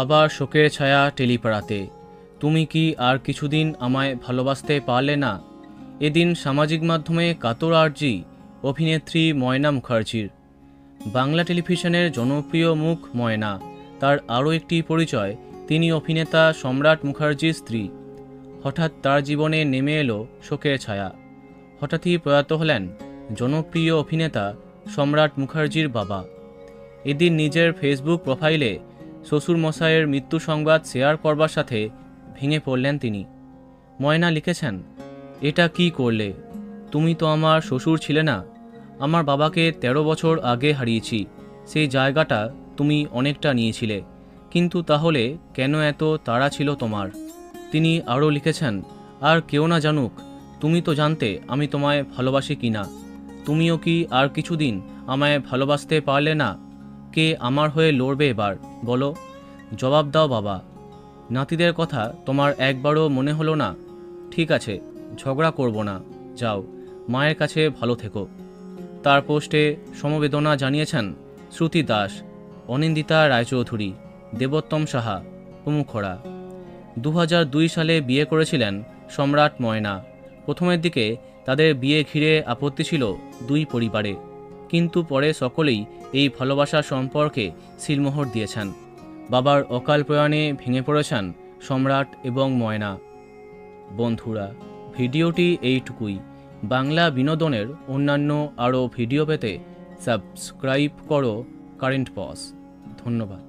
আবার শোকের ছায়া টেলিপাড়াতে। তুমি কি আর কিছুদিন আমায় ভালোবাসতে পারলে না? এদিন সামাজিক মাধ্যমে কাতর আর্জি অভিনেত্রী ময়না মুখার্জির। বাংলা টেলিভিশনের জনপ্রিয় মুখ ময়না, তার আরও একটি পরিচয়, তিনি অভিনেতা সম্রাট মুখার্জির স্ত্রী। হঠাৎ তার জীবনে নেমে এলো শোকের ছায়া। হঠাৎই প্রয়াত হলেন জনপ্রিয় অভিনেতা সম্রাট মুখার্জির বাবা। এদিন নিজের ফেসবুক প্রোফাইলে শ্বশুরমশাইয়ের মৃত্যু সংবাদ শেয়ার করবার সাথে ভেঙে পড়লেন তিনি। ময়না লিখেছেন, এটা কি করলে? তুমি তো আমার শ্বশুর ছিলে না। আমার বাবাকে 13 বছর আগে হারিয়েছি। সেই জায়গাটা তুমি অনেকটা নিয়েছিলে, কিন্তু তাহলে কেন এত তাড়া ছিল তোমার? তিনি আরও লিখেছেন, আর কেউ না জানুক, তুমি তো জানতে আমি তোমায় ভালোবাসি কিনা। তুমিও কি আর কিছুদিন আমায় ভালোবাসতে পারলে না? কে আমার হয়ে লড়বে এবার বলো? জবাব দাও বাবা। নাতিদের কথা তোমার একবারও মনে হলো না? ঠিক আছে, ঝগড়া করব না, যাও, মায়ের কাছে ভালো থেকো। তার পোস্টে সমবেদনা জানিয়েছেন শ্রুতি দাস, অনিন্দিতা রায়চৌধুরী, দেবোত্তম সাহা প্রমুখরা। 2002 সালে বিয়ে করেছিলেন সম্রাট ময়না। প্রথমের দিকে তাদের বিয়ে ঘিরে আপত্তি ছিল দুই পরিবারে, কিন্তু পরে সকলেই এই ভালোবাসার সম্পর্কে সিলমোহর দিয়েছেন। বাবার অকাল প্রয়াণে ভেঙে পড়েছেন সম্রাট এবং ময়না। বন্ধুরা, ভিডিওটি এইটুকুই। বাংলা বিনোদনের অন্যান্য আরও ভিডিও পেতে সাবস্ক্রাইব করো কারেন্ট পজ। ধন্যবাদ।